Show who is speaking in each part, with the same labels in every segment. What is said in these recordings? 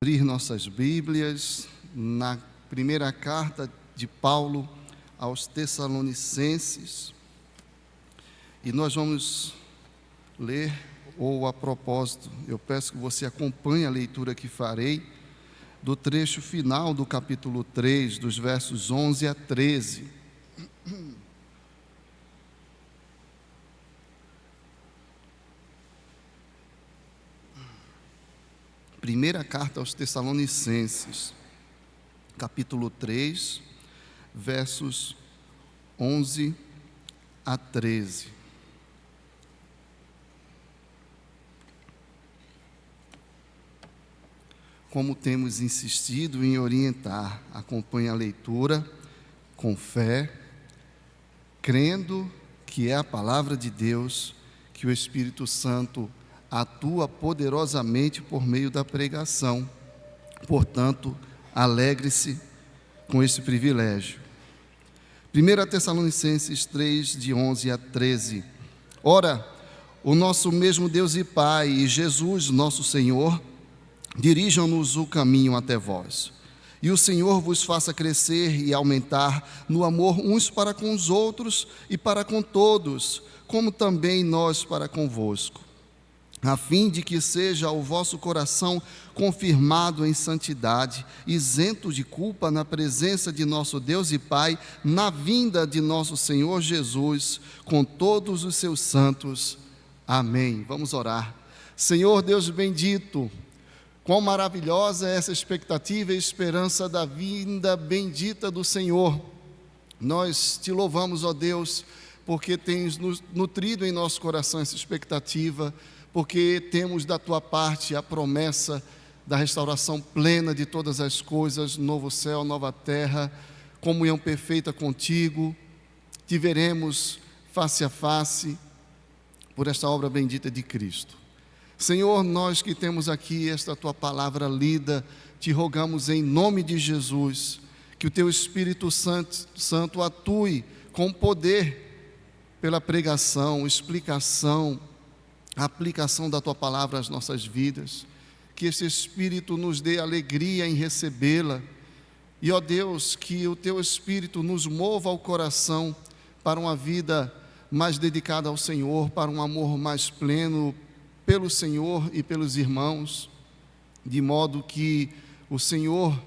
Speaker 1: Abrir nossas Bíblias na primeira carta de Paulo aos Tessalonicenses, e nós vamos ler, ou a propósito, eu peço que você acompanhe a leitura que farei, do trecho final do capítulo 3, dos versos 11 a 13. Primeira carta aos Tessalonicenses, capítulo 3, versos 11 a 13. Como temos insistido em orientar, acompanhe a leitura com fé, crendo que é a palavra de Deus, que o Espírito Santo atua poderosamente por meio da pregação. Portanto, alegre-se com esse privilégio. 1 Tessalonicenses 3, de 11 a 13. Ora, o nosso mesmo Deus e Pai e Jesus, nosso Senhor, dirijam-nos o caminho até vós. E o Senhor vos faça crescer e aumentar no amor uns para com os outros e para com todos, como também nós para convosco, a fim de que seja o vosso coração confirmado em santidade, isento de culpa na presença de nosso Deus e Pai, na vinda de nosso Senhor Jesus, com todos os seus santos. Amém. Vamos orar. Senhor Deus bendito, quão maravilhosa é essa expectativa e esperança da vinda bendita do Senhor. Nós te louvamos, ó Deus, porque tens nos nutrido em nosso coração essa expectativa, porque temos da tua parte a promessa da restauração plena de todas as coisas, novo céu, nova terra, comunhão perfeita contigo. Te veremos face a face por esta obra bendita de Cristo. Senhor, nós que temos aqui esta tua palavra lida, te rogamos em nome de Jesus, que o teu Espírito Santo atue com poder pela pregação, explicação, a aplicação da tua palavra às nossas vidas, que esse Espírito nos dê alegria em recebê-la, e ó Deus, que o teu Espírito nos mova ao coração para uma vida mais dedicada ao Senhor, para um amor mais pleno pelo Senhor e pelos irmãos, de modo que o Senhor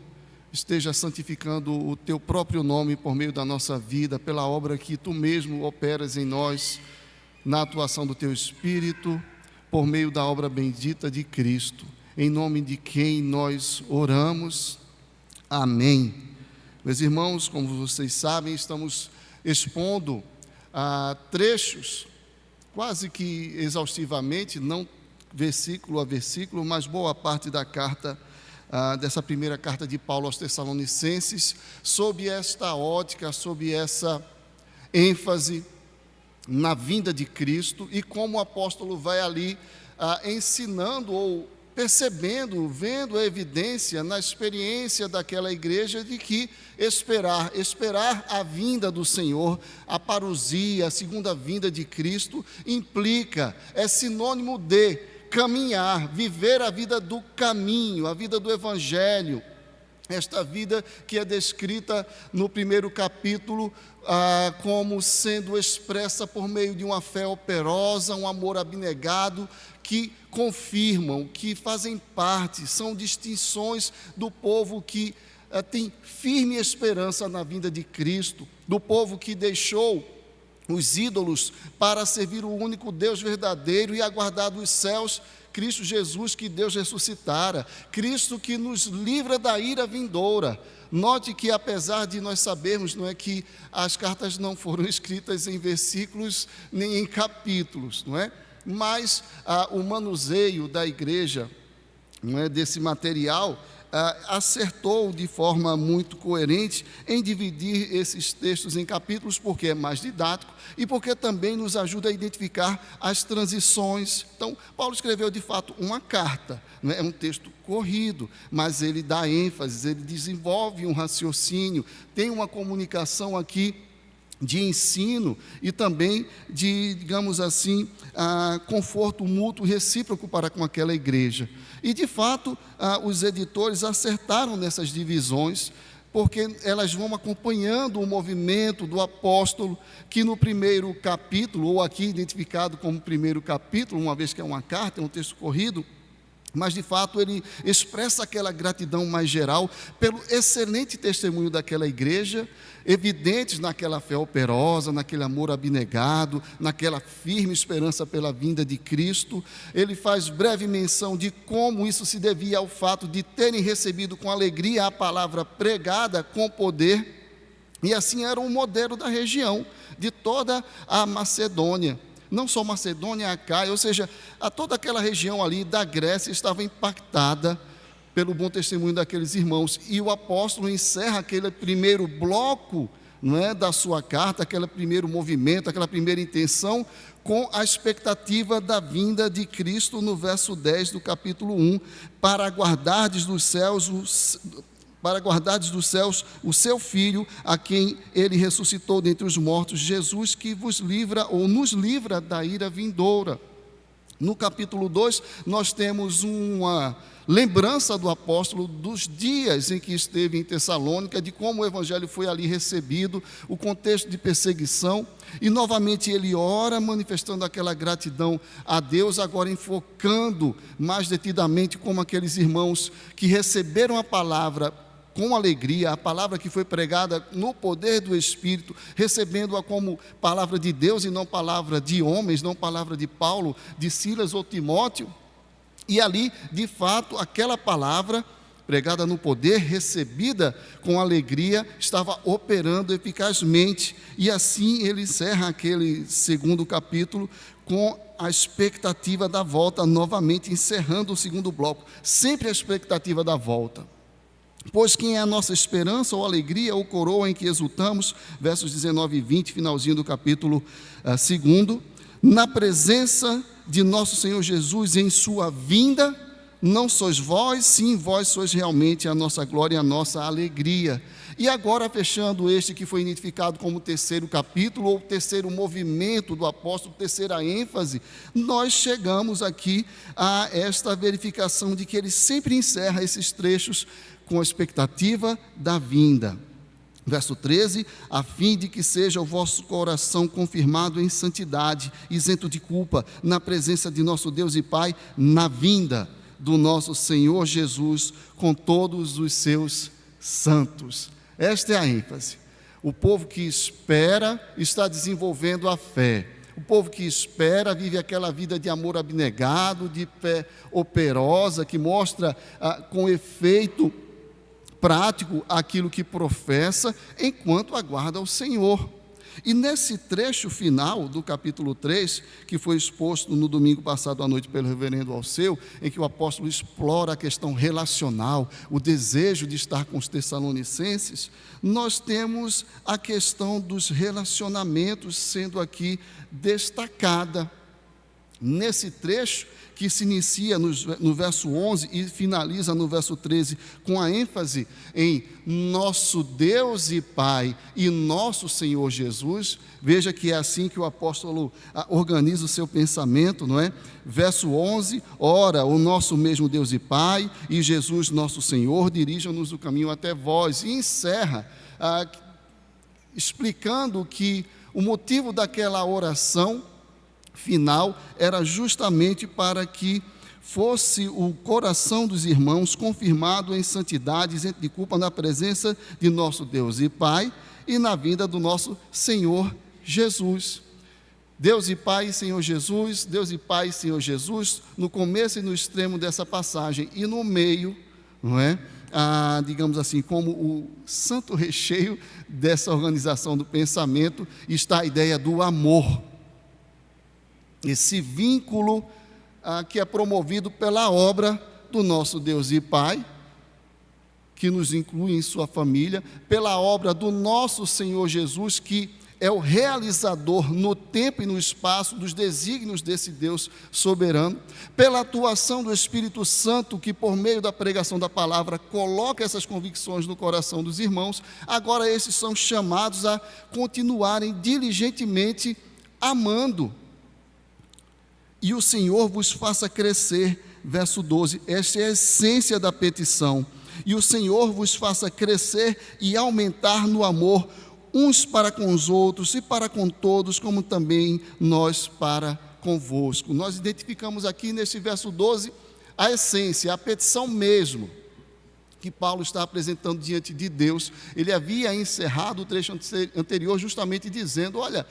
Speaker 1: esteja santificando o teu próprio nome por meio da nossa vida, pela obra que tu mesmo operas em nós, na atuação do teu Espírito, por meio da obra bendita de Cristo, em nome de quem nós oramos. Amém. Meus irmãos, como vocês sabem, estamos expondo trechos, quase que exaustivamente, não versículo a versículo, mas boa parte da carta, dessa primeira carta de Paulo aos Tessalonicenses, sob esta ótica, sob essa ênfase na vinda de Cristo, e como o apóstolo vai ali ensinando ou percebendo, vendo a evidência na experiência daquela igreja de que esperar a vinda do Senhor, a parousia, a segunda vinda de Cristo, é sinônimo de caminhar, viver a vida do caminho, a vida do Evangelho, esta vida que é descrita no primeiro capítulo como sendo expressa por meio de uma fé operosa, um amor abnegado, que confirmam, que fazem parte, são distinções do povo que tem firme esperança na vinda de Cristo, do povo que deixou os ídolos para servir o único Deus verdadeiro e aguardar dos céus Cristo Jesus, que Deus ressuscitara, Cristo que nos livra da ira vindoura. Note que, apesar de nós sabermos, não é, que as cartas não foram escritas em versículos nem em capítulos, não é? Mas o manuseio da igreja, não é, desse material, acertou de forma muito coerente em dividir esses textos em capítulos, porque é mais didático e porque também nos ajuda a identificar as transições. Então, Paulo escreveu de fato uma carta, não é um texto corrido, mas ele dá ênfase, ele desenvolve um raciocínio, tem uma comunicação aqui de ensino e também de, digamos assim, conforto mútuo recíproco para com aquela igreja. E, de fato, os editores acertaram nessas divisões, porque elas vão acompanhando o movimento do apóstolo, que no primeiro capítulo, ou aqui identificado como primeiro capítulo, uma vez que é uma carta, é um texto corrido, mas de fato ele expressa aquela gratidão mais geral pelo excelente testemunho daquela igreja, evidentes naquela fé operosa, naquele amor abnegado, naquela firme esperança pela vinda de Cristo. Ele faz breve menção de como isso se devia ao fato de terem recebido com alegria a palavra pregada com poder, e assim era um modelo da região, de toda a Macedônia. Não só Macedônia, Acaia, ou seja, toda aquela região ali da Grécia estava impactada pelo bom testemunho daqueles irmãos. E o apóstolo encerra aquele primeiro bloco, não é, da sua carta, aquele primeiro movimento, aquela primeira intenção, com a expectativa da vinda de Cristo no verso 10 do capítulo 1, para guardardes dos céus o seu Filho, a quem ele ressuscitou dentre os mortos, Jesus, que vos livra ou nos livra da ira vindoura. No capítulo 2, nós temos uma lembrança do apóstolo dos dias em que esteve em Tessalônica, de como o evangelho foi ali recebido, o contexto de perseguição, e novamente ele ora, manifestando aquela gratidão a Deus, agora enfocando mais detidamente como aqueles irmãos que receberam a palavra com alegria, a palavra que foi pregada no poder do Espírito, recebendo-a como palavra de Deus e não palavra de homens, não palavra de Paulo, de Silas ou Timóteo. E ali, de fato, aquela palavra pregada no poder, recebida com alegria, estava operando eficazmente. E assim ele encerra aquele segundo capítulo com a expectativa da volta, novamente encerrando o segundo bloco, sempre a expectativa da volta. Pois quem é a nossa esperança, ou alegria, ou coroa em que exultamos, versos 19 e 20, finalzinho do capítulo 2, na presença de nosso Senhor Jesus em sua vinda, não sois vós, sim, vós sois realmente a nossa glória e a nossa alegria. E agora, fechando este que foi identificado como terceiro capítulo, ou terceiro movimento do apóstolo, terceira ênfase, nós chegamos aqui a esta verificação de que ele sempre encerra esses trechos com a expectativa da vinda. Verso 13, a fim de que seja o vosso coração confirmado em santidade, isento de culpa, na presença de nosso Deus e Pai, na vinda do nosso Senhor Jesus, com todos os seus santos. Esta é a ênfase. O povo que espera está desenvolvendo a fé. O povo que espera vive aquela vida de amor abnegado, de fé operosa, que mostra com efeito prático aquilo que professa, enquanto aguarda o Senhor. E nesse trecho final do capítulo 3, que foi exposto no domingo passado à noite pelo reverendo Alceu, em que o apóstolo explora a questão relacional, o desejo de estar com os tessalonicenses, nós temos a questão dos relacionamentos sendo aqui destacada. Nesse trecho, que se inicia no verso 11 e finaliza no verso 13, com a ênfase em nosso Deus e Pai e nosso Senhor Jesus. Veja que é assim que o apóstolo organiza o seu pensamento, não é? Verso 11, ora, o nosso mesmo Deus e Pai e Jesus nosso Senhor dirijam-nos o caminho até vós. E encerra explicando que o motivo daquela oração final era justamente para que fosse o coração dos irmãos confirmado em santidade, isento de culpa, na presença de nosso Deus e Pai e na vinda do nosso Senhor Jesus. Deus e Pai e Senhor Jesus, Deus e Pai e Senhor Jesus, no começo e no extremo dessa passagem, e no meio, não é? Digamos assim, como o santo recheio dessa organização do pensamento, está a ideia do amor. Esse vínculo que é promovido pela obra do nosso Deus e Pai, que nos inclui em sua família, pela obra do nosso Senhor Jesus, que é o realizador no tempo e no espaço dos desígnios desse Deus soberano, pela atuação do Espírito Santo, que por meio da pregação da palavra coloca essas convicções no coração dos irmãos. Agora esses são chamados a continuarem diligentemente amando. E o Senhor vos faça crescer verso 12, esta é a essência da petição. E o Senhor vos faça crescer e aumentar no amor, uns para com os outros e para com todos, como também nós para convosco. Nós identificamos aqui neste verso 12 a essência, a petição mesmo que Paulo está apresentando diante de Deus. Ele havia encerrado o trecho anterior justamente dizendo: olha,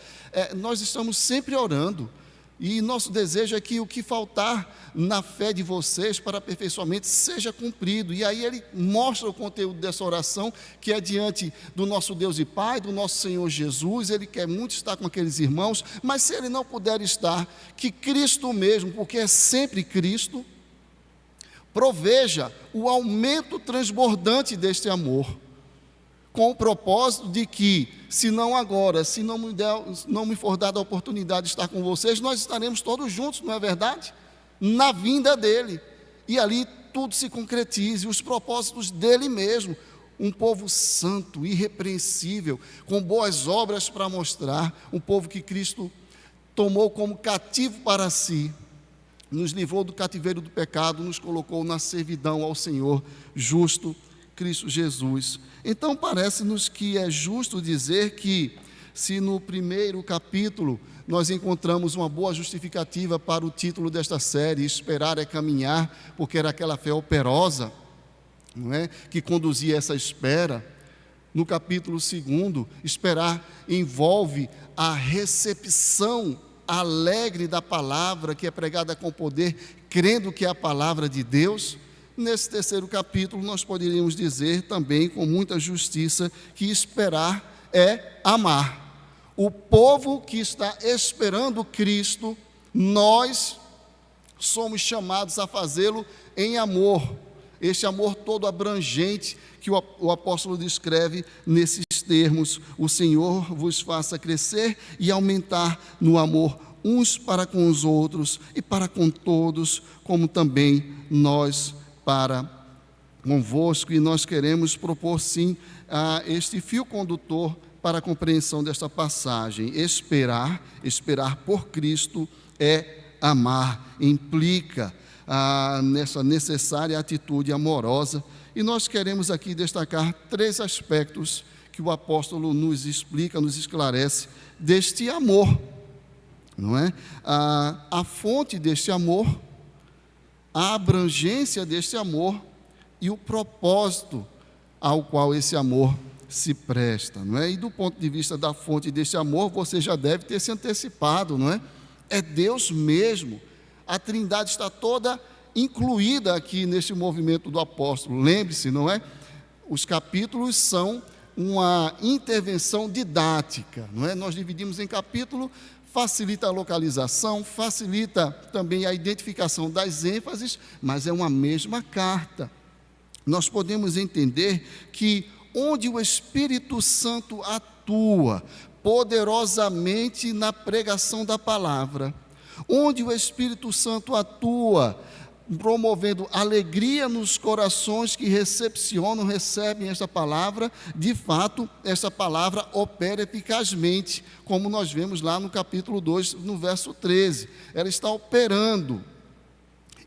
Speaker 1: nós estamos sempre orando, e nosso desejo é que o que faltar na fé de vocês para aperfeiçoamento seja cumprido. E aí ele mostra o conteúdo dessa oração, que é diante do nosso Deus e Pai, do nosso Senhor Jesus. Ele quer muito estar com aqueles irmãos, mas se ele não puder estar, que Cristo mesmo, porque é sempre Cristo, proveja o aumento transbordante deste amor, com o propósito de que, se não agora, se não me for dada a oportunidade de estar com vocês, nós estaremos todos juntos, não é verdade? Na vinda dele, e ali tudo se concretize, os propósitos dele mesmo, um povo santo, irrepreensível, com boas obras para mostrar, um povo que Cristo tomou como cativo para si, nos livrou do cativeiro do pecado, nos colocou na servidão ao Senhor justo, Cristo Jesus. Então parece-nos que é justo dizer que, se no primeiro capítulo nós encontramos uma boa justificativa para o título desta série, Esperar é Caminhar, porque era aquela fé operosa, não é, que conduzia essa espera. No capítulo 2, esperar envolve a recepção alegre da palavra que é pregada com poder, crendo que é a palavra de Deus. Nesse terceiro capítulo nós poderíamos dizer também com muita justiça que esperar é amar. O povo que está esperando Cristo, nós somos chamados a fazê-lo em amor, este amor todo abrangente que o apóstolo descreve nesses termos: o Senhor vos faça crescer e aumentar no amor, uns para com os outros e para com todos, como também nós para convosco. E nós queremos propor sim este fio condutor para a compreensão desta passagem. Esperar por Cristo é amar, implica nessa necessária atitude amorosa. E nós queremos aqui destacar 3 aspectos que o apóstolo nos explica, nos esclarece deste amor, não é? A fonte deste amor, a abrangência deste amor e o propósito ao qual esse amor se presta, não é? E do ponto de vista da fonte deste amor, você já deve ter se antecipado, não é? É Deus mesmo. A Trindade está toda incluída aqui neste movimento do apóstolo. Lembre-se, não é? Os capítulos são uma intervenção didática, não é? Nós dividimos em capítulo, facilita a localização, facilita também a identificação das ênfases, mas é uma mesma carta. Nós podemos entender que onde o Espírito Santo atua poderosamente na pregação da palavra, onde o Espírito Santo atua promovendo alegria nos corações que recebem esta palavra, de fato, essa palavra opera eficazmente, como nós vemos lá no capítulo 2, no verso 13. Ela está operando.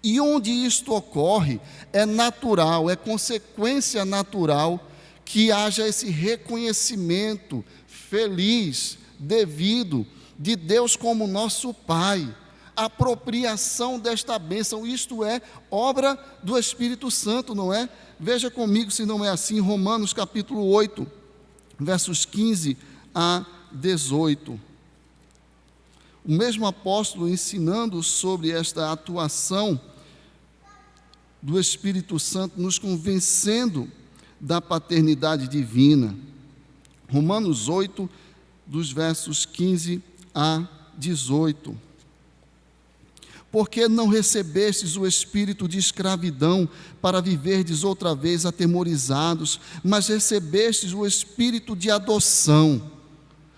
Speaker 1: E onde isto ocorre, é natural, é consequência natural que haja esse reconhecimento feliz, devido, de Deus como nosso Pai, apropriação desta bênção. Isto é obra do Espírito Santo, não é? Veja comigo se não é assim, Romanos capítulo 8, versos 15 a 18. O mesmo apóstolo ensinando sobre esta atuação do Espírito Santo, nos convencendo da paternidade divina. Romanos 8, dos versos 15 a 18. Porque não recebestes o espírito de escravidão para viverdes outra vez atemorizados, mas recebestes o espírito de adoção,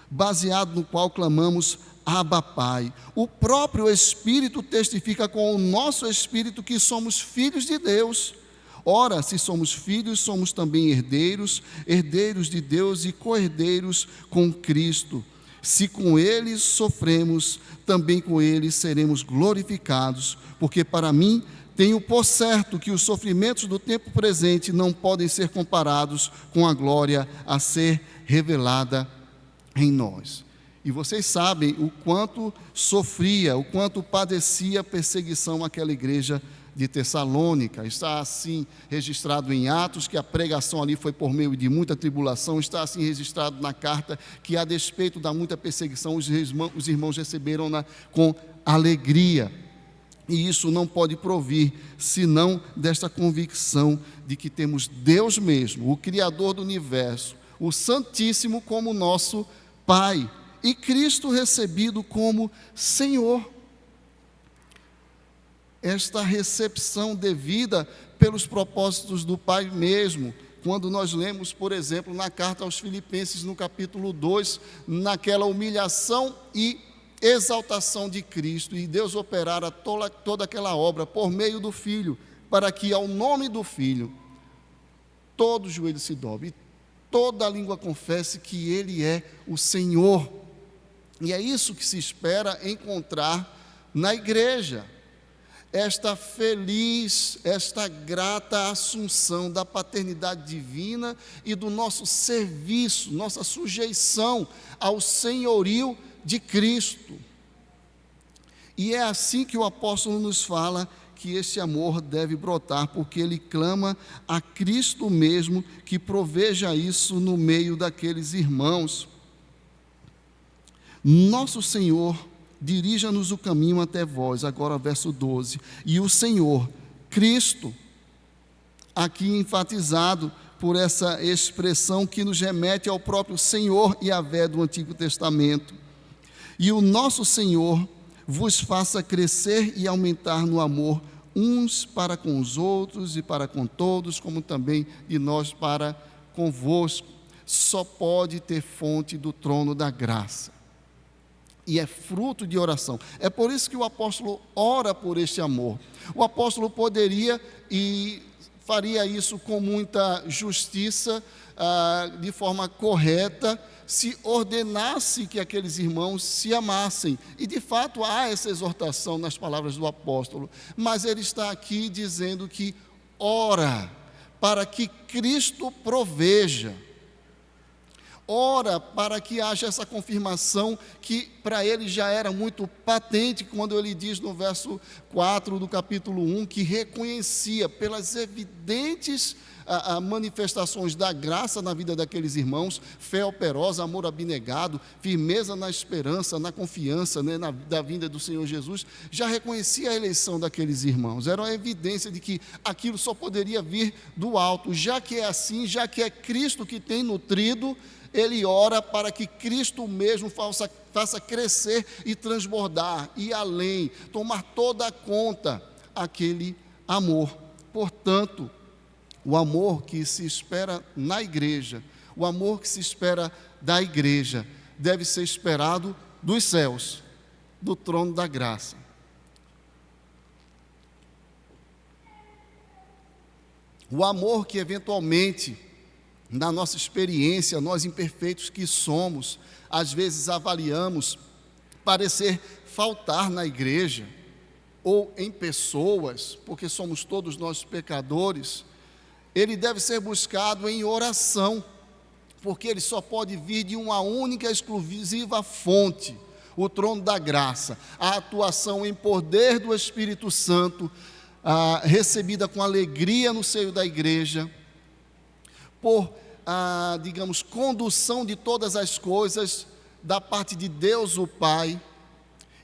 Speaker 1: baseado no qual clamamos: Abba, Pai. O próprio Espírito testifica com o nosso espírito que somos filhos de Deus. Ora, se somos filhos, somos também herdeiros, herdeiros de Deus e co-herdeiros com Cristo. Se com Ele sofremos, também com Ele seremos glorificados, porque para mim Tenho por certo que os sofrimentos do tempo presente não podem ser comparados com a glória a ser revelada em nós. E vocês sabem o quanto sofria, o quanto padecia perseguição aquela igreja de Tessalônica. Está assim registrado em Atos que a pregação ali foi por meio de muita tribulação. Está assim registrado na carta que, a despeito da muita perseguição, os irmãos receberam-na com alegria. E isso não pode provir senão desta convicção de que temos Deus mesmo, o Criador do universo, o Santíssimo, como nosso Pai, e Cristo recebido como Senhor. Esta recepção devida pelos propósitos do Pai mesmo, quando nós lemos, por exemplo, na carta aos Filipenses, no capítulo 2, naquela humilhação e exaltação de Cristo, e Deus operara toda aquela obra por meio do Filho, para que ao nome do Filho todo joelho se dobre, e toda língua confesse que Ele é o Senhor. E é isso que se espera encontrar na igreja. Esta feliz, esta grata assunção da paternidade divina e do nosso serviço, nossa sujeição ao senhorio de Cristo. E é assim que o apóstolo nos fala que esse amor deve brotar, porque ele clama a Cristo mesmo que proveja isso no meio daqueles irmãos. Nosso Senhor dirija-nos o caminho até vós, agora verso 12, e o Senhor, Cristo, aqui enfatizado por essa expressão que nos remete ao próprio Senhor Yahvé do Antigo Testamento, e o nosso Senhor vos faça crescer e aumentar no amor uns para com os outros e para com todos, como também de nós para convosco. Só pode ter fonte do trono da graça. E é fruto de oração. É por isso que o apóstolo ora por este amor. O apóstolo poderia e faria isso com muita justiça, de forma correta, se ordenasse que aqueles irmãos se amassem. E de fato há essa exortação nas palavras do apóstolo. Mas ele está aqui dizendo que ora para que Cristo proveja. Ora para que haja essa confirmação que para ele já era muito patente, quando ele diz no verso 4 do capítulo 1, que reconhecia pelas evidentes manifestações da graça na vida daqueles irmãos, fé operosa, amor abnegado, firmeza na esperança, na confiança, né, da vinda do Senhor Jesus, já reconhecia a eleição daqueles irmãos. Era uma evidência de que aquilo só poderia vir do alto. Já que é assim, já que é Cristo que tem nutrido, ele ora para que Cristo mesmo faça crescer e transbordar, e além, tomar toda a conta aquele amor. Portanto, o amor que se espera na igreja, o amor que se espera da igreja, deve ser esperado dos céus, do trono da graça. O amor que eventualmente, na nossa experiência, nós imperfeitos que somos, às vezes avaliamos parecer faltar na igreja, ou em pessoas, porque somos todos nós pecadores, ele deve ser buscado em oração, porque ele só pode vir de uma única, exclusiva fonte, o trono da graça, a atuação em poder do Espírito Santo, recebida com alegria no seio da igreja, por, digamos, condução de todas as coisas da parte de Deus o Pai,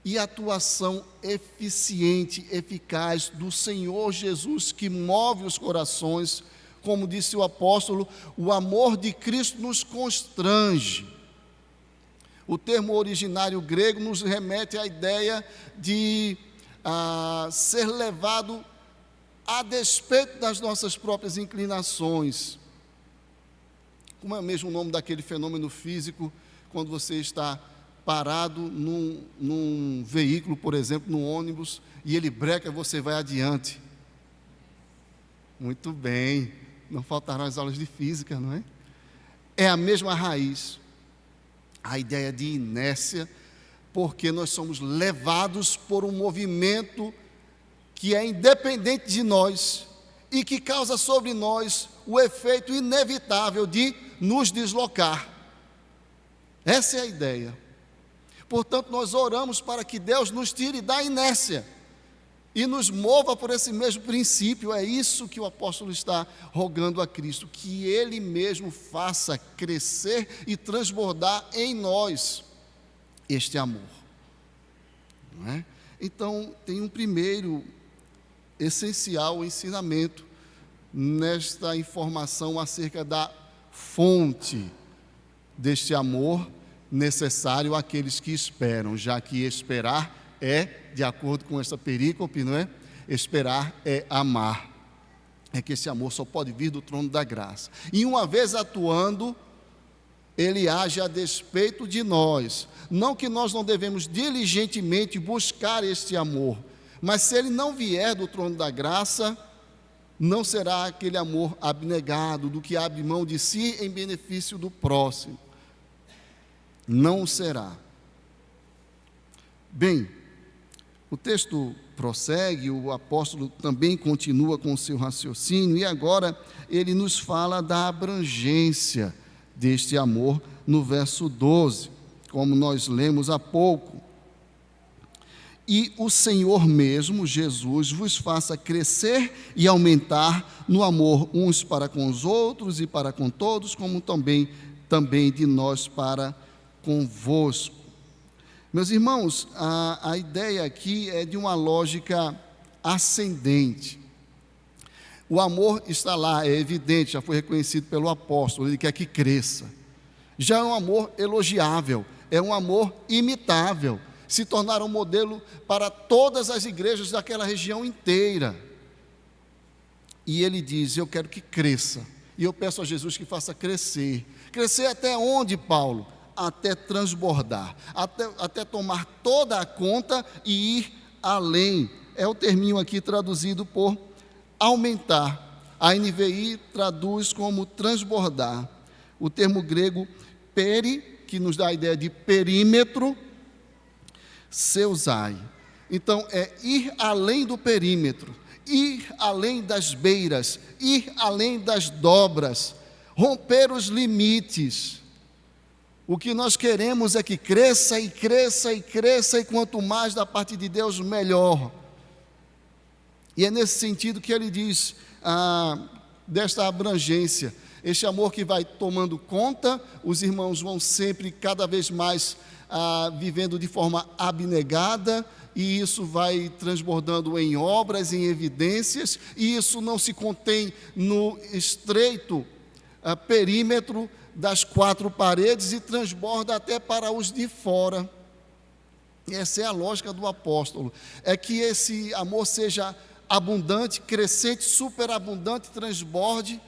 Speaker 1: e atuação eficiente, eficaz do Senhor Jesus, que move os corações. Como disse o apóstolo, o amor de Cristo nos constrange. O termo originário grego nos remete à ideia de ser levado a despeito das nossas próprias inclinações. Como é mesmo o nome daquele fenômeno físico, quando você está parado num veículo, por exemplo, num ônibus, e ele breca, você vai adiante. Muito bem, não faltarão as aulas de física, não é? É a mesma raiz, a ideia de inércia, porque nós somos levados por um movimento que é independente de nós e que causa sobre nós o efeito inevitável de nos deslocar. Essa é a ideia. Portanto, nós oramos para que Deus nos tire da inércia e nos mova por esse mesmo princípio. É isso que o apóstolo está rogando a Cristo, que Ele mesmo faça crescer e transbordar em nós este amor. Não é? Então, tem um primeiro essencial ensinamento nesta informação acerca da fonte deste amor necessário àqueles que esperam, já que esperar é, de acordo com essa perícope, não é? Esperar é amar. É que esse amor só pode vir do trono da graça. E uma vez atuando, Ele age a despeito de nós. Não que nós não devemos diligentemente buscar este amor, mas se ele não vier do trono da graça, não será aquele amor abnegado, do que abre mão de si em benefício do próximo. Não será. Bem, o texto prossegue, o apóstolo também continua com o seu raciocínio, e agora ele nos fala da abrangência deste amor no verso 12, como nós lemos há pouco. E o Senhor mesmo, Jesus, vos faça crescer e aumentar no amor uns para com os outros e para com todos, como também de nós para convosco. Meus irmãos, a ideia aqui é de uma lógica ascendente. O amor está lá, é evidente, já foi reconhecido pelo apóstolo, ele quer que cresça. Já é um amor elogiável, é um amor imitável, se tornar um modelo para todas as igrejas daquela região inteira. E ele diz: eu quero que cresça, e eu peço a Jesus que faça crescer. Crescer até onde, Paulo? Até transbordar, até tomar toda a conta e ir além. É o terminho aqui traduzido por aumentar. A NVI traduz como transbordar. O termo grego peri, que nos dá a ideia de perímetro, seusai. Então, é ir além do perímetro, ir além das beiras, ir além das dobras, romper os limites. O que nós queremos é que cresça e cresça e cresça, e quanto mais da parte de Deus, melhor. E é nesse sentido que ele diz, desta abrangência, este amor que vai tomando conta, os irmãos vão sempre cada vez mais vivendo de forma abnegada, e isso vai transbordando em obras, em evidências, e isso não se contém no estreito perímetro das quatro paredes e transborda até para os de fora. Essa é a lógica do apóstolo, é que esse amor seja abundante, crescente, superabundante, transborde.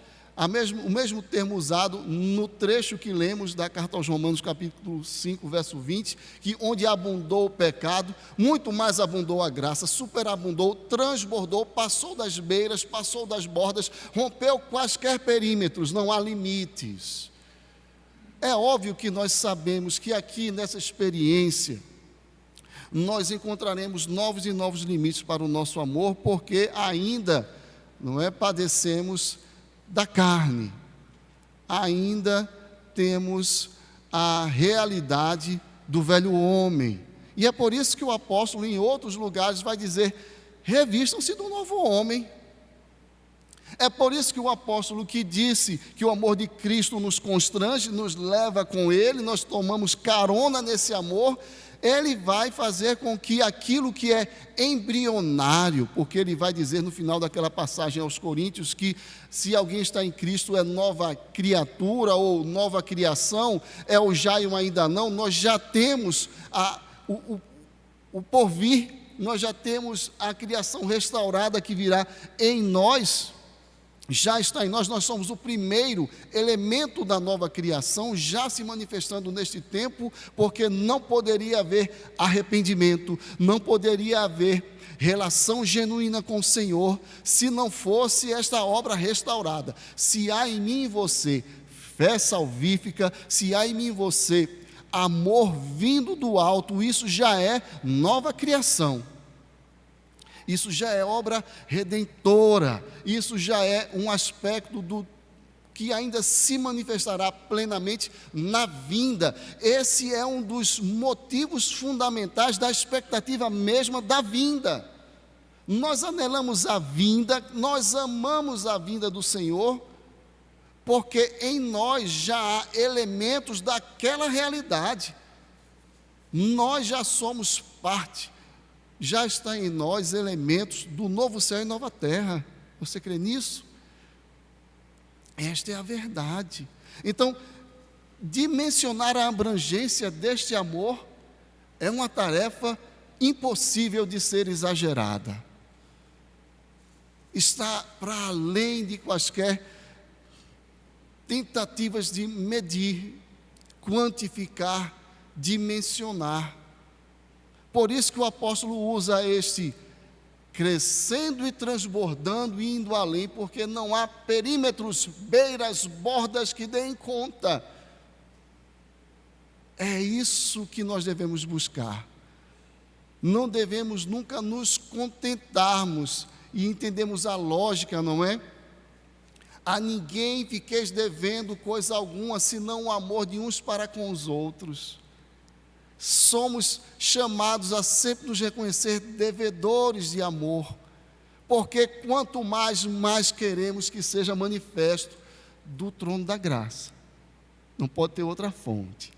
Speaker 1: O mesmo termo usado no trecho que lemos da carta aos Romanos, capítulo 5, verso 20, que onde abundou o pecado, muito mais abundou a graça, superabundou, transbordou, passou das beiras, passou das bordas, rompeu quaisquer perímetros, não há limites. É óbvio que nós sabemos que aqui nessa experiência, nós encontraremos novos e novos limites para o nosso amor, porque ainda padecemos da carne, ainda temos a realidade do velho homem, e é por isso que o apóstolo em outros lugares vai dizer: revistam-se do novo homem. É por isso que o apóstolo, que disse que o amor de Cristo nos constrange, nos leva com ele, nós tomamos carona nesse amor, ele vai fazer com que aquilo que é embrionário, porque ele vai dizer no final daquela passagem aos Coríntios que se alguém está em Cristo é nova criatura ou nova criação, é o já e o ainda não, nós já temos o porvir, nós já temos a criação restaurada que virá em nós. Já está em nós, nós somos o primeiro elemento da nova criação, já se manifestando neste tempo, porque não poderia haver arrependimento, não poderia haver relação genuína com o Senhor, se não fosse esta obra restaurada. Se há em mim e você fé salvífica, se há em mim e você amor vindo do alto, isso já é nova criação. Isso já é obra redentora, isso já é um aspecto do que ainda se manifestará plenamente na vinda. Esse é um dos motivos fundamentais da expectativa mesma da vinda. Nós anelamos a vinda, nós amamos a vinda do Senhor, porque em nós já há elementos daquela realidade. Nós já somos parte, já está em nós elementos do novo céu e nova terra. Você crê nisso? Esta é a verdade. Então, dimensionar a abrangência deste amor é uma tarefa impossível de ser exagerada. Está para além de quaisquer tentativas de medir, quantificar, dimensionar. Por isso que o apóstolo usa este crescendo e transbordando e indo além, porque não há perímetros, beiras, bordas que deem conta. É isso que nós devemos buscar. Não devemos nunca nos contentarmos, e entendemos a lógica, não é? A ninguém fiqueis devendo coisa alguma, senão o amor de uns para com os outros. Somos chamados a sempre nos reconhecer devedores de amor, porque quanto mais queremos que seja manifesto do trono da graça. Não pode ter outra fonte.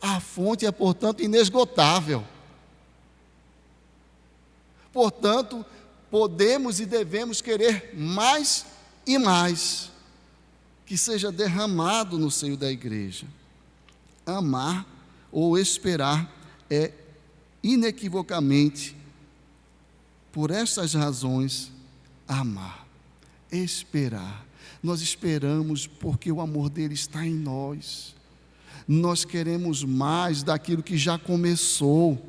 Speaker 1: A fonte é, portanto, inesgotável. Portanto, podemos e devemos querer mais e mais, que seja derramado no seio da igreja. Amar ou esperar é inequivocamente, por estas razões, amar, esperar. Nós esperamos porque o amor dele está em nós. Nós queremos mais daquilo que já começou.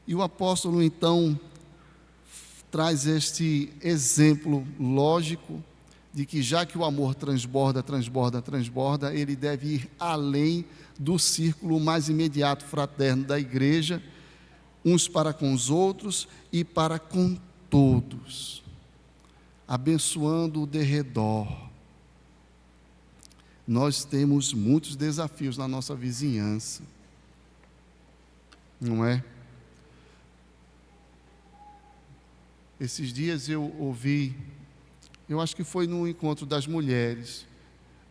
Speaker 1: E o apóstolo, então, traz este exemplo lógico de que, já que o amor transborda, ele deve ir além do círculo mais imediato fraterno da igreja, uns para com os outros e para com todos, abençoando o derredor. Nós temos muitos desafios na nossa vizinhança, não é? Esses dias eu ouvi, eu acho que foi no encontro das mulheres,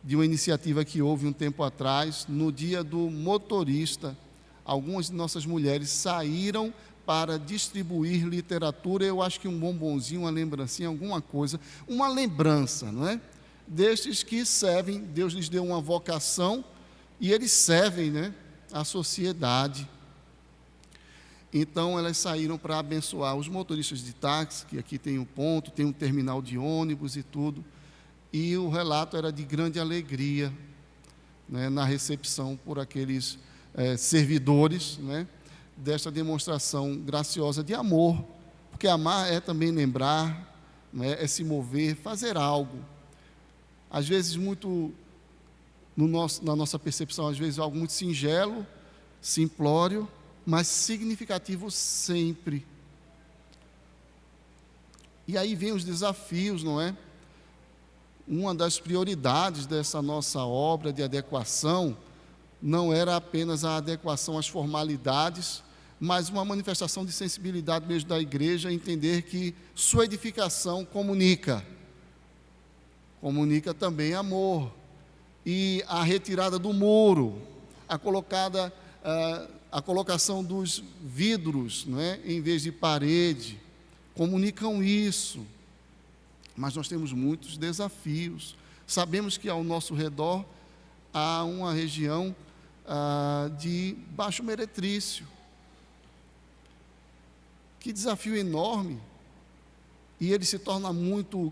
Speaker 1: de uma iniciativa que houve um tempo atrás, no dia do motorista. Algumas de nossas mulheres saíram para distribuir literatura, eu acho que um bombonzinho, uma lembrancinha, alguma coisa, uma lembrança, não é? Destes que servem, Deus lhes deu uma vocação e eles servem, né, a sociedade. Então, elas saíram para abençoar os motoristas de táxi, que aqui tem um ponto, tem um terminal de ônibus e tudo. E o relato era de grande alegria, né, na recepção por aqueles servidores, né, desta demonstração graciosa de amor. Porque amar é também lembrar, né, é se mover, fazer algo. Às vezes, muito, na nossa percepção, às vezes algo muito singelo, simplório, mas significativo sempre. E aí vem os desafios, não é? Uma das prioridades dessa nossa obra de adequação não era apenas a adequação às formalidades, mas uma manifestação de sensibilidade mesmo da igreja, entender que sua edificação comunica também amor. E a retirada do muro, a colocação dos vidros, não é? Em vez de parede, comunicam isso. Mas nós temos muitos desafios. Sabemos que ao nosso redor há uma região de baixo meretrício. Que desafio enorme! E ele se torna muito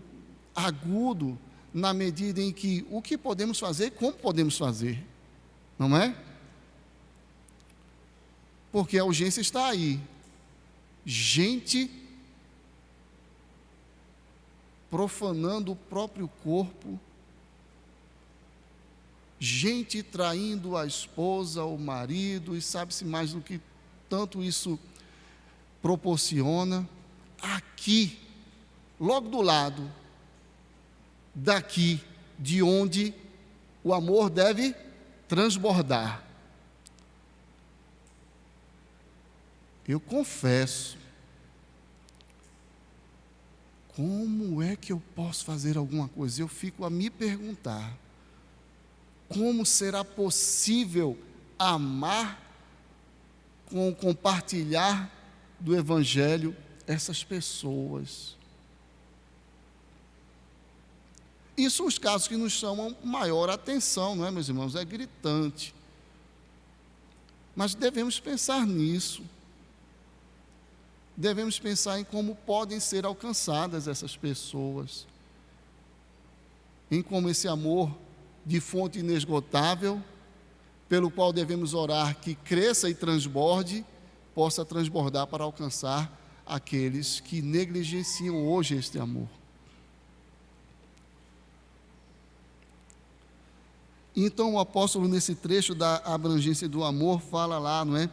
Speaker 1: agudo na medida em que o que podemos fazer, como podemos fazer, não é? Porque a urgência está aí. Gente profanando o próprio corpo, gente traindo a esposa, o marido, e sabe-se mais do que tanto isso proporciona. Aqui, logo do lado, daqui, de onde o amor deve transbordar. Eu confesso, como é que eu posso fazer alguma coisa? Eu fico a me perguntar, como será possível amar com o compartilhar do Evangelho essas pessoas? E são os casos que nos chamam maior atenção, não é, meus irmãos? É gritante. Mas devemos pensar nisso. Devemos pensar em como podem ser alcançadas essas pessoas, em como esse amor de fonte inesgotável, pelo qual devemos orar que cresça e transborde, possa transbordar para alcançar aqueles que negligenciam hoje este amor. Então o apóstolo, nesse trecho da abrangência do amor, fala lá, não é?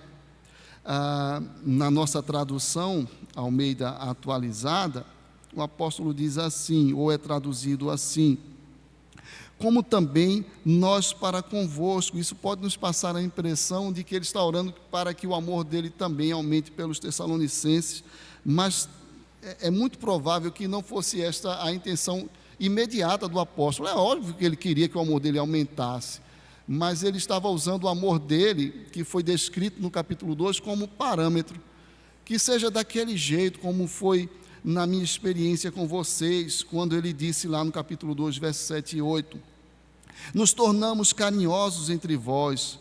Speaker 1: Na nossa tradução, Almeida atualizada, o apóstolo diz assim, ou é traduzido assim: como também nós para convosco. Isso pode nos passar a impressão de que ele está orando para que o amor dele também aumente pelos Tessalonicenses, mas é muito provável que não fosse esta a intenção imediata do apóstolo. É óbvio que ele queria que o amor dele aumentasse, mas ele estava usando o amor dele, que foi descrito no capítulo 2, como parâmetro, que seja daquele jeito, como foi na minha experiência com vocês, quando ele disse lá no capítulo 2, versos 7 e 8, nos tornamos carinhosos entre vós,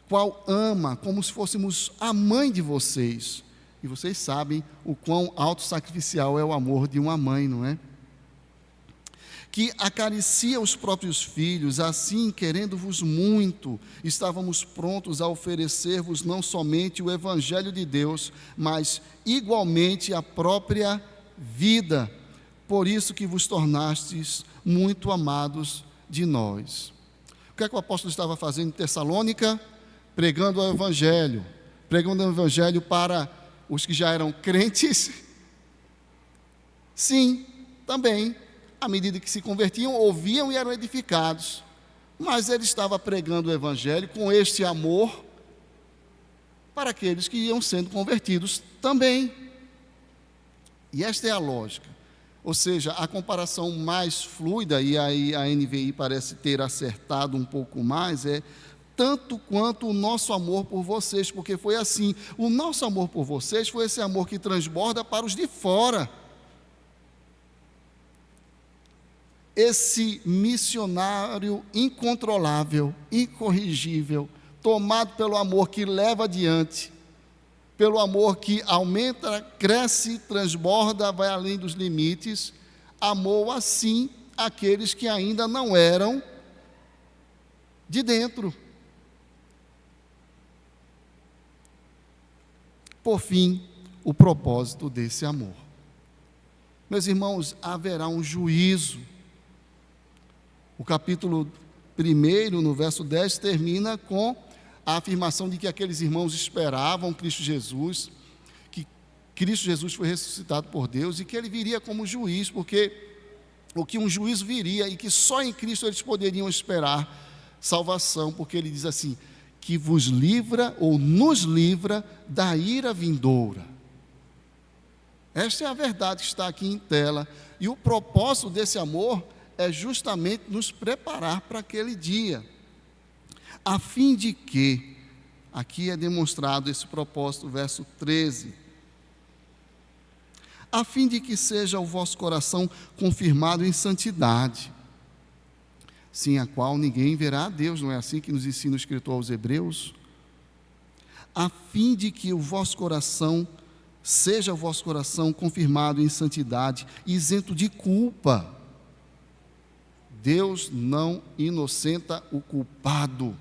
Speaker 1: qual ama, como se fôssemos a mãe de vocês. E vocês sabem o quão autossacrificial é o amor de uma mãe, não é? Que acaricia os próprios filhos, assim, querendo-vos muito, estávamos prontos a oferecer-vos não somente o Evangelho de Deus, mas igualmente a própria vida, por isso que vos tornastes muito amados de nós. O que é que o apóstolo estava fazendo em Tessalônica? Pregando o Evangelho para os que já eram crentes? Sim, também. À medida que se convertiam, ouviam e eram edificados. Mas ele estava pregando o Evangelho com este amor para aqueles que iam sendo convertidos também. E esta é a lógica. Ou seja, a comparação mais fluida, e aí a NVI parece ter acertado um pouco mais, é tanto quanto o nosso amor por vocês, porque foi assim. O nosso amor por vocês foi esse amor que transborda para os de fora. Esse missionário incontrolável, incorrigível, tomado pelo amor que leva adiante, pelo amor que aumenta, cresce, transborda, vai além dos limites, amou assim aqueles que ainda não eram de dentro. Por fim, o propósito desse amor. Meus irmãos, haverá um juízo. O capítulo 1, no verso 10, termina com a afirmação de que aqueles irmãos esperavam Cristo Jesus, que Cristo Jesus foi ressuscitado por Deus e que ele viria como juiz, porque o que um juízo viria e que só em Cristo eles poderiam esperar salvação, porque ele diz assim, que vos livra ou nos livra da ira vindoura. Esta é a verdade que está aqui em tela, e o propósito desse amor é justamente nos preparar para aquele dia, a fim de que, aqui é demonstrado esse propósito, verso 13, a fim de que seja o vosso coração confirmado em santidade, sem a qual ninguém verá a Deus, não é assim que nos ensina o escritor aos Hebreus? A fim de que o vosso coração, seja o vosso coração confirmado em santidade, isento de culpa. Deus não inocenta o culpado.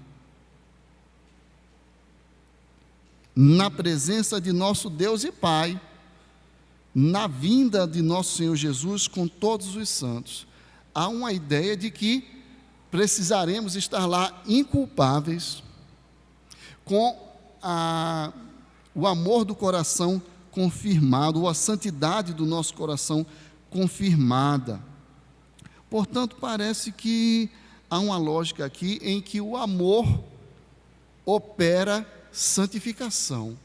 Speaker 1: Na presença de nosso Deus e Pai, na vinda de nosso Senhor Jesus com todos os santos, há uma ideia de que precisaremos estar lá inculpáveis, com o amor do coração confirmado, ou a santidade do nosso coração confirmada. Portanto, parece que há uma lógica aqui em que o amor opera santificação.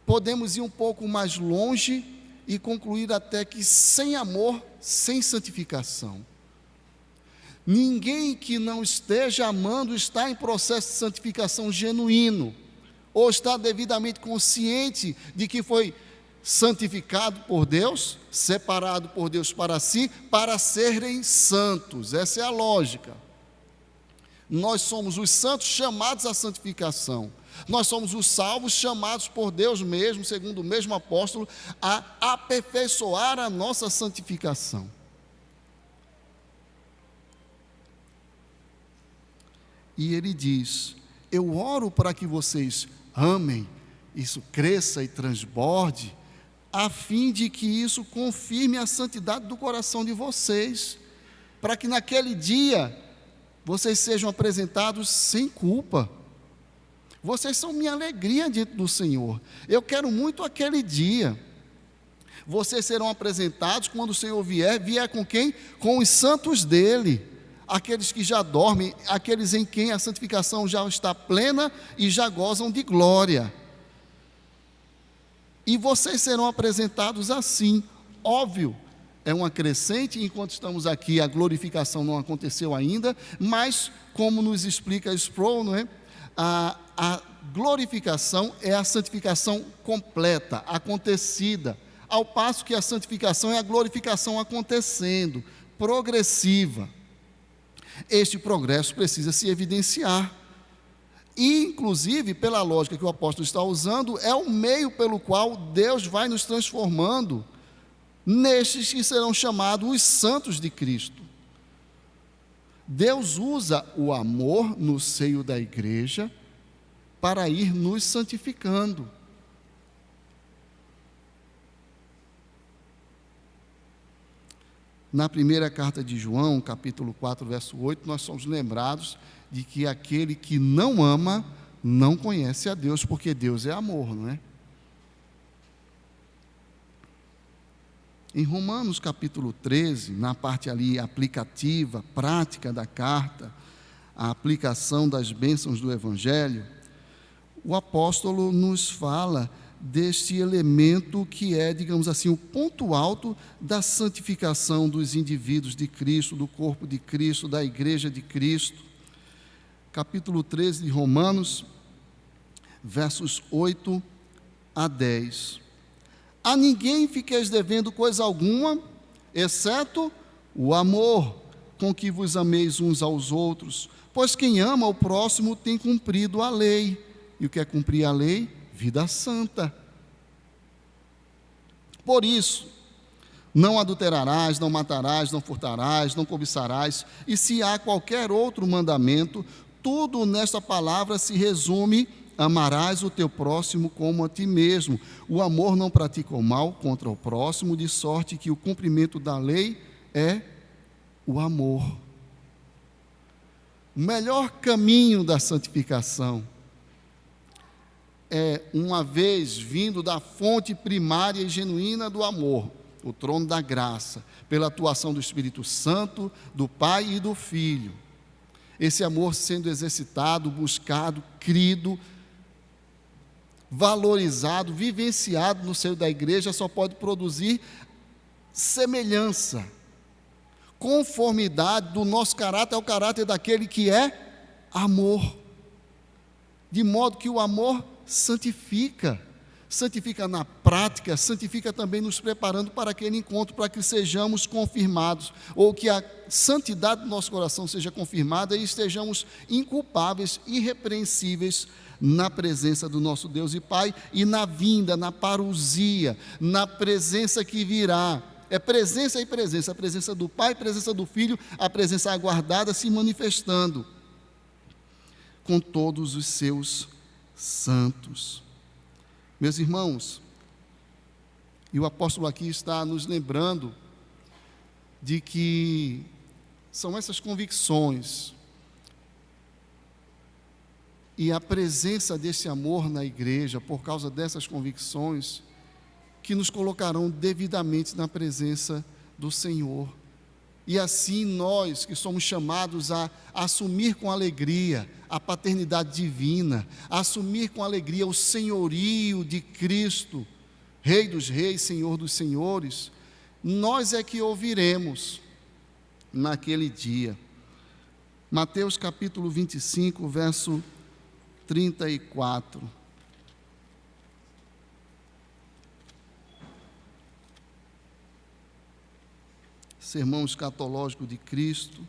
Speaker 1: Podemos ir um pouco mais longe e concluir até que sem amor, sem santificação. Ninguém que não esteja amando está em processo de santificação genuíno, ou está devidamente consciente de que foi santificado por Deus, separado por Deus para si, para serem santos. Essa é a lógica. Nós somos os santos chamados à santificação. Nós somos os salvos chamados por Deus mesmo, segundo o mesmo apóstolo, a aperfeiçoar a nossa santificação. E ele diz: eu oro para que vocês amem, isso cresça e transborde, a fim de que isso confirme a santidade do coração de vocês, para que naquele dia vocês sejam apresentados sem culpa. Vocês são minha alegria diante do Senhor. Eu quero muito aquele dia. Vocês serão apresentados quando o Senhor vier com quem? Com os santos dele, aqueles que já dormem, aqueles em quem a santificação já está plena e já gozam de glória. E vocês serão apresentados assim. Óbvio, é uma crescente, enquanto estamos aqui a glorificação não aconteceu ainda, mas como nos explica Sproul, não é? A glorificação é a santificação completa, acontecida, ao passo que a santificação é a glorificação acontecendo, progressiva. Este progresso precisa se evidenciar. E, inclusive, pela lógica que o apóstolo está usando, é o meio pelo qual Deus vai nos transformando nestes que serão chamados os santos de Cristo. Deus usa o amor no seio da igreja para ir nos santificando. Na primeira carta de João, capítulo 4, verso 8, nós somos lembrados de que aquele que não ama, não conhece a Deus, porque Deus é amor, não é? Em Romanos capítulo 13, na parte ali aplicativa, prática da carta, a aplicação das bênçãos do Evangelho, o apóstolo nos fala deste elemento que é, digamos assim, o ponto alto da santificação dos indivíduos de Cristo, do corpo de Cristo, da igreja de Cristo. Capítulo 13 de Romanos, versos 8 a 10. A ninguém fiqueis devendo coisa alguma, exceto o amor com que vos ameis uns aos outros, pois quem ama o próximo tem cumprido a lei. E o que é cumprir a lei? Vida santa. Por isso, não adulterarás, não matarás, não furtarás, não cobiçarás, e se há qualquer outro mandamento, tudo nesta palavra se resume: amarás o teu próximo como a ti mesmo. O amor não pratica o mal contra o próximo, de sorte que o cumprimento da lei é o amor. O melhor caminho da santificação é, uma vez vindo da fonte primária e genuína do amor, o trono da graça, pela atuação do Espírito Santo, do Pai e do Filho. Esse amor sendo exercitado, buscado, crido, valorizado, vivenciado no seio da igreja, só pode produzir semelhança, conformidade do nosso caráter ao caráter daquele que é amor, de modo que o amor santifica na prática, santifica também nos preparando para aquele encontro, para que sejamos confirmados, ou que a santidade do nosso coração seja confirmada e estejamos inculpáveis, irrepreensíveis na presença do nosso Deus e Pai, e na vinda, na parousia, na presença que virá. É presença e presença, a presença do Pai, a presença do Filho, a presença aguardada se manifestando com todos os seus santos. Meus irmãos, e o apóstolo aqui está nos lembrando de que São essas convicções e a presença desse amor na igreja, por causa dessas convicções, que nos colocarão devidamente na presença do Senhor. E assim nós, que somos chamados a assumir com alegria a paternidade divina, a assumir com alegria o senhorio de Cristo, Rei dos reis, Senhor dos senhores, nós é que ouviremos naquele dia. Mateus capítulo 25, verso 34. Sermão escatológico de Cristo,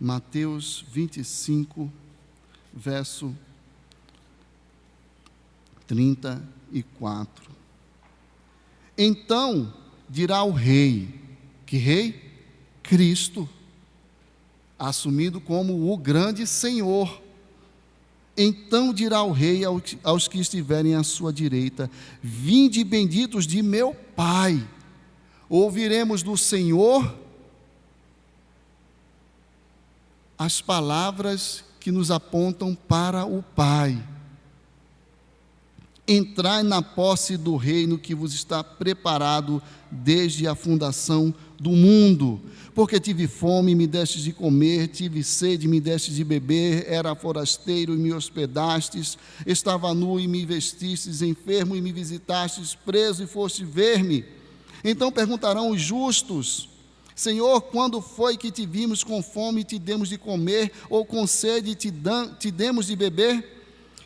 Speaker 1: Mateus 25, verso 34. Então dirá o rei, que rei? Cristo, assumido como o grande Senhor. Então dirá o rei aos que estiverem à sua direita: vinde benditos de meu Pai, ouviremos do Senhor as palavras que nos apontam para o Pai. Entrai na posse do reino que vos está preparado desde a fundação do mundo. Porque tive fome e me destes de comer, tive sede e me destes de beber, era forasteiro e me hospedastes, estava nu e me vestistes, enfermo e me visitastes, preso e foste ver-me. Então perguntarão os justos: Senhor, quando foi que te vimos com fome e te demos de comer, ou com sede e te demos de beber?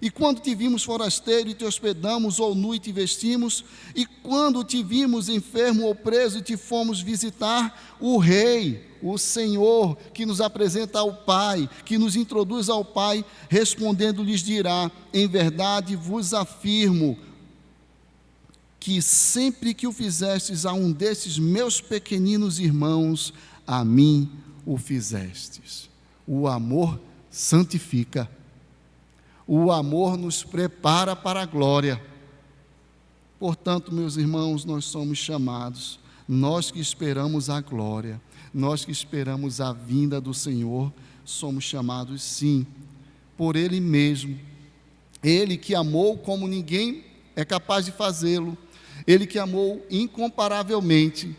Speaker 1: E quando te vimos forasteiro e te hospedamos, ou nu e te vestimos? E quando te vimos enfermo ou preso e te fomos visitar? O Rei, o Senhor, que nos apresenta ao Pai, que nos introduz ao Pai, respondendo lhes dirá: em verdade vos afirmo, que sempre que o fizestes a um desses meus pequeninos irmãos, a mim o fizestes. O amor santifica. O amor nos prepara para a glória. Portanto, meus irmãos, nós somos chamados, nós que esperamos a glória, nós que esperamos a vinda do Senhor, somos chamados sim, por Ele mesmo. Ele que amou como ninguém é capaz de fazê-lo, Ele que amou incomparavelmente,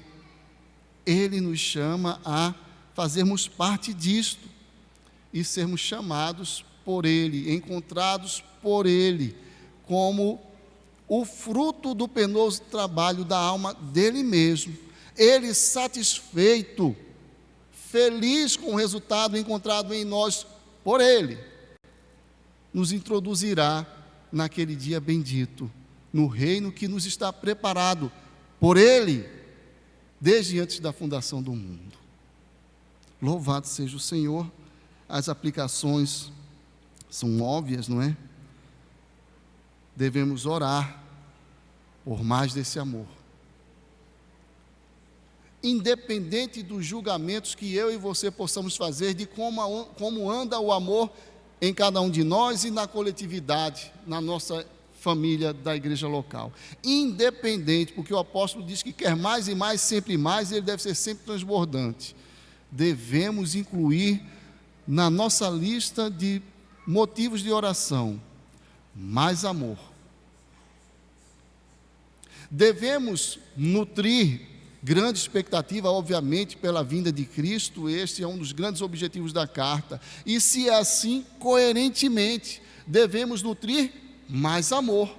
Speaker 1: Ele nos chama a fazermos parte disto e sermos chamados por Ele, encontrados por Ele, como o fruto do penoso trabalho da alma dele mesmo. Ele satisfeito, feliz com o resultado encontrado em nós por Ele, nos introduzirá naquele dia bendito, no reino que nos está preparado por Ele, desde antes da fundação do mundo. Louvado seja o Senhor. As aplicações são óbvias, não é? Devemos orar por mais desse amor. Independente dos julgamentos que eu e você possamos fazer de como anda o amor em cada um de nós e na coletividade, na nossa família da igreja local. Independente, porque o apóstolo diz que quer mais e mais, sempre mais, e ele deve ser sempre transbordante. Devemos incluir na nossa lista de motivos de oração mais amor. Devemos nutrir grande expectativa, obviamente, pela vinda de Cristo. Este é um dos grandes objetivos da carta. E se é assim, coerentemente, devemos nutrir mais amor.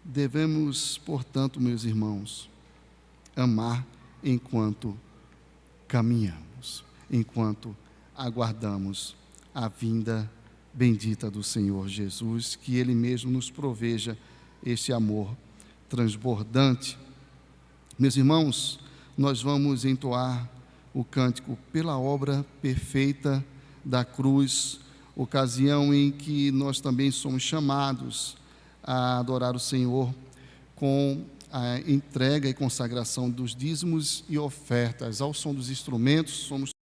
Speaker 1: Devemos, portanto, meus irmãos, amar enquanto caminhamos, enquanto aguardamos a vinda bendita do Senhor Jesus, que Ele mesmo nos proveja este amor transbordante. Meus irmãos, nós vamos entoar o cântico Pela Obra Perfeita da Cruz, ocasião em que nós também somos chamados a adorar o Senhor com a entrega e consagração dos dízimos e ofertas. Ao som dos instrumentos, somos